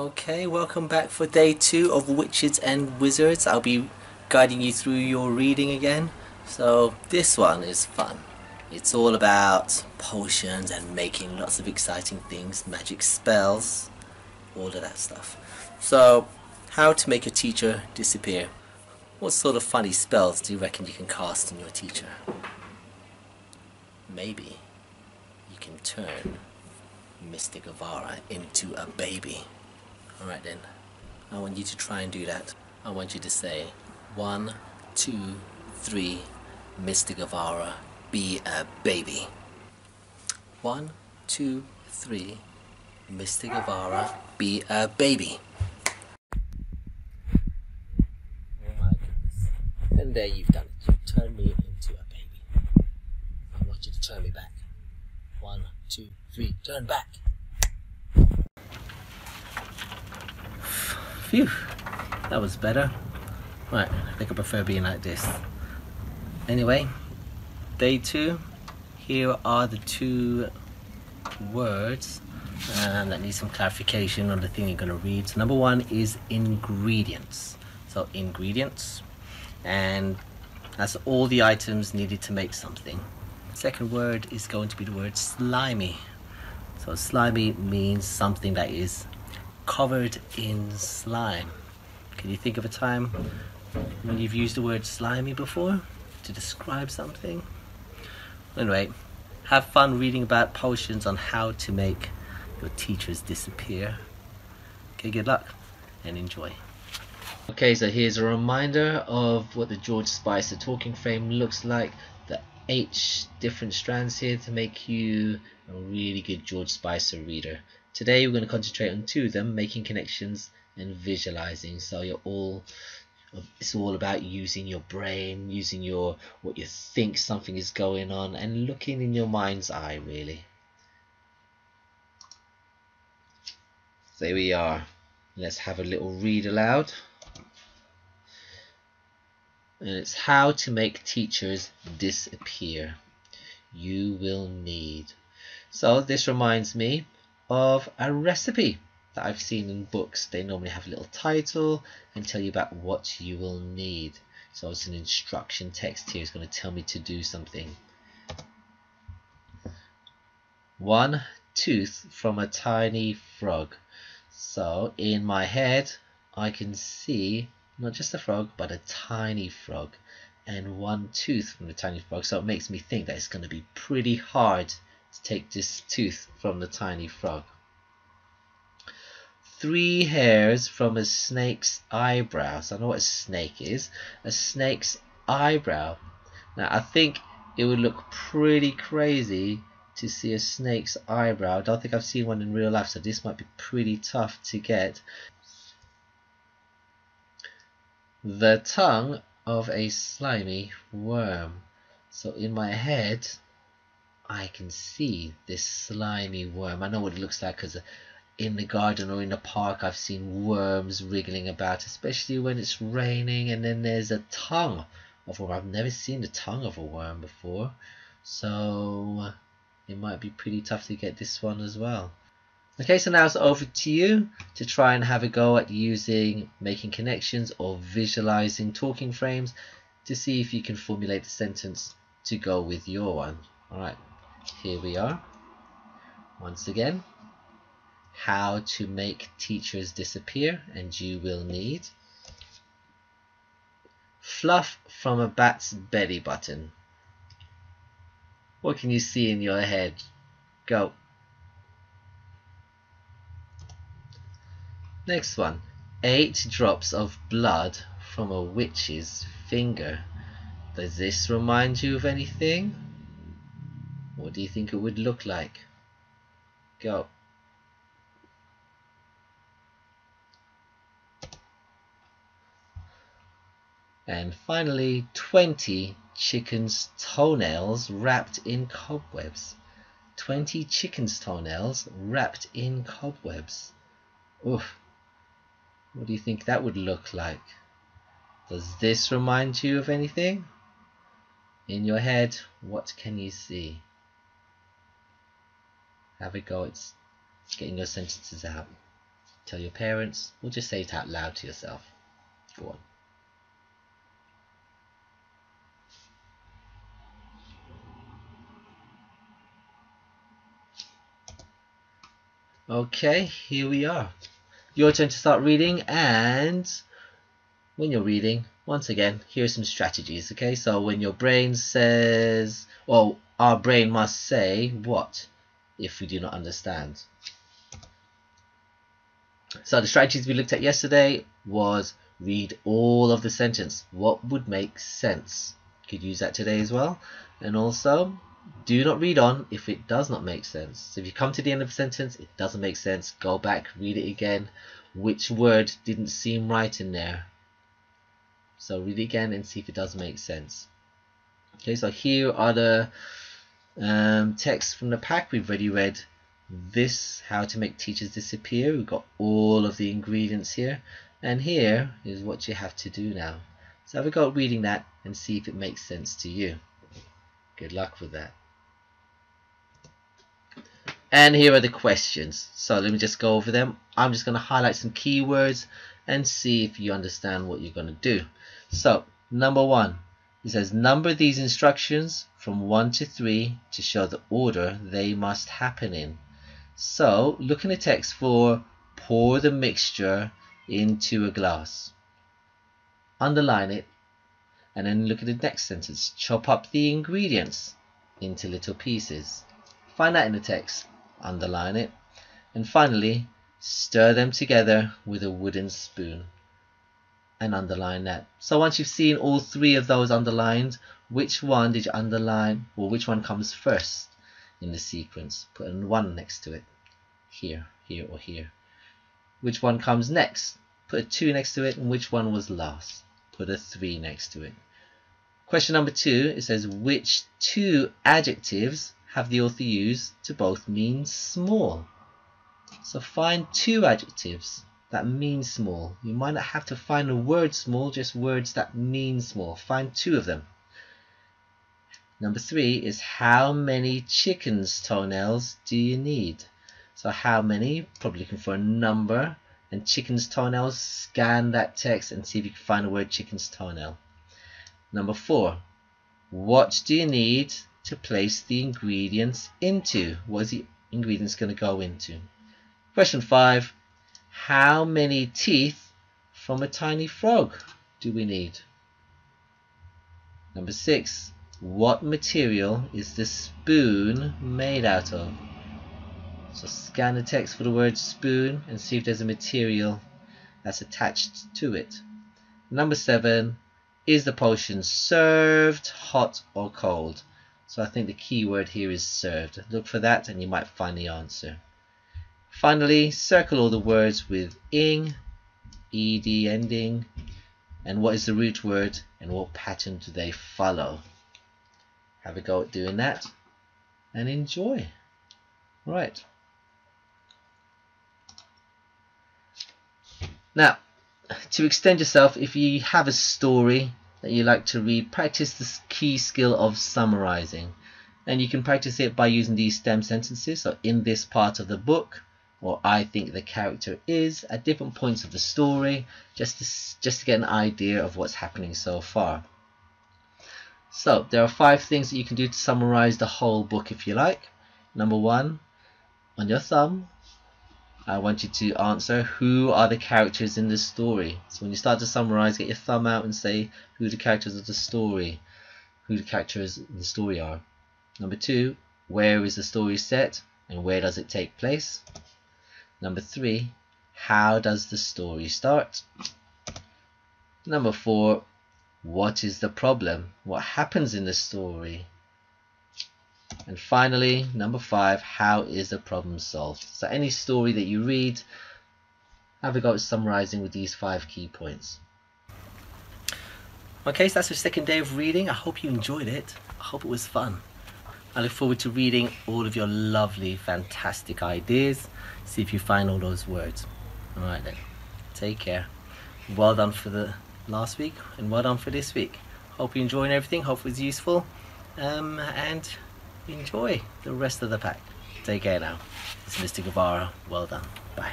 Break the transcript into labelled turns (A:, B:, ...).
A: Okay, welcome back for day 2 of Witches and Wizards. I'll be guiding you through your reading again. So this one is fun. It's all about potions and making lots of exciting things, magic spells, all of that stuff. So, how to make a teacher disappear. What sort of funny spells do you reckon you can cast on your teacher? Maybe you can turn Mr. Guevara into a baby. Alright then, I want you to try and do that. I want you to say 1, 2, 3, Mr. Guevara, be a baby. 1, 2, 3, Mr. Guevara, be a baby. Oh my goodness. And there you've done it. You've turned me into a baby. I want you to turn me back. 1, 2, 3, turn back. Phew, that was better. Right, I think I prefer being like this. Anyway, day 2. Here are the 2 words that need some clarification on the thing you're going to read. So number 1 is ingredients. So ingredients, and that's all the items needed to make something. Second word is going to be the word slimy. So slimy means something that is covered in slime. Can you think of a time when you've used the word slimy before to describe something? Anyway, have fun reading about potions on how to make your teachers disappear. Okay, good luck and enjoy. Okay, so here's a reminder of what the George Spicer talking frame looks like. The 8 different strands here to make you a really good George Spicer reader. Today we're going to concentrate on 2 of them, making connections and visualizing. So it's all about using your brain, using what you think something is going on, and looking in your mind's eye, really. There we are. Let's have a little read aloud. And it's how to make teachers disappear. You will need. So this reminds me of a recipe that I've seen in books. They normally have a little title and tell you about what you will need. So it's an instruction text here. It's going to tell me to do something. 1 tooth from a tiny frog. So in my head I can see not just a frog but a tiny frog, and 1 tooth from the tiny frog. So it makes me think that it's going to be pretty hard to take this tooth from the tiny frog. 3 hairs from a snake's eyebrow. So I know what a snake is. A snake's eyebrow. Now I think it would look pretty crazy to see a snake's eyebrow. I don't think I've seen one in real life, so this might be pretty tough to get. The tongue of a slimy worm. So in my head I can see this slimy worm. I know what it looks like because in the garden or in the park I've seen worms wriggling about, especially when it's raining. And then there's a tongue of a worm. I've never seen the tongue of a worm before, so it might be pretty tough to get this one as well. Okay, so now it's over to you to try and have a go at using making connections or visualizing talking frames to see if you can formulate the sentence to go with your one. Alright, here we are. Once again, how to make teachers disappear, and you will need fluff from a bat's belly button. What can you see in your head? Go. Next one. 8 drops of blood from a witch's finger. Does this remind you of anything? What do you think it would look like? Go. And finally, 20 chickens' toenails wrapped in cobwebs. 20 chickens' toenails wrapped in cobwebs. Oof. What do you think that would look like? Does this remind you of anything? In your head, what can you see? Have a go at getting your sentences out. tell your parents, or just say it out loud to yourself. Go on. Okay, here we are. Your turn to start reading, and when you're reading, once again, here's some strategies, okay? So when your brain says, well, our brain must say what if we do not understand? So the strategies we looked at yesterday was read all of the sentence. What would make sense? You could use that today as well. And also, do not read on if it does not make sense. So if you come to the end of a sentence, it doesn't make sense, go back, read it again. Which word didn't seem right in there? So read it again and see if it does make sense. Okay, so here are the texts from the pack. We've already read this, how to make teachers disappear. We've got all of the ingredients here, and here is what you have to do now. So have a go at reading that and see if it makes sense to you. Good luck with that. And here are the questions. So let me just go over them. I'm just going to highlight some keywords and see if you understand what you're going to do. So number 1, it says number these instructions from 1 to 3 to show the order they must happen in. So look in the text for pour the mixture into a glass. Underline it, and then look at the next sentence. Chop up the ingredients into little pieces. Find that in the text. Underline it. And finally, stir them together with a wooden spoon. And underline that. So once you've seen all 3 of those underlined, which one did you underline, or which one comes first in the sequence? Put a 1 next to it. Here, here, or here. Which one comes next? Put a 2 next to it. And which one was last? Put a 3 next to it. Question number 2, it says which 2 adjectives have the author used to both mean small? So find 2 adjectives that mean small. You might not have to find the word small, just words that mean small. Find 2 of them. Number 3 is how many chickens' toenails do you need? So how many? Probably looking for a number. And chicken's toenails, scan that text and see if you can find the word chicken's toenail. Number 4, what do you need to place the ingredients into? What is the ingredients going to go into? Question 5, how many teeth from a tiny frog do we need? Number 6, what material is the spoon made out of? So scan the text for the word spoon and see if there's a material that's attached to it. Number 7, is the potion served, hot or cold? So I think the key word here is served. Look for that and you might find the answer. Finally, circle all the words with ing, ed ending, and what is the root word and what pattern do they follow. Have a go at doing that and enjoy. Right. Now, to extend yourself, if you have a story that you like to read, practice this key skill of summarizing. And you can practice it by using these stem sentences. So in this part of the book, or I think the character is, at different points of the story, just to get an idea of what's happening so far. So there are 5 things that you can do to summarize the whole book if you like. Number 1, on your thumb, I want you to answer who are the characters in the story. So when you start to summarize, get your thumb out and say who the characters of the story, who the characters in the story are. Number 2, where is the story set and where does it take place? Number 3, how does the story start? Number 4, what is the problem? What happens in the story? And finally, number 5, how is the problem solved? So any story that you read, have a go at summarizing with these 5 key points. Okay, so that's the second day of reading. I hope you enjoyed it. I hope it was fun. I look forward to reading all of your lovely, fantastic ideas. See if you find all those words. Alright then, take care. Well done for the last week and well done for this week. Hope you're enjoying everything. Hope it was useful. And enjoy the rest of the pack. Take care now. It's Mr. Guevara. Well done. Bye.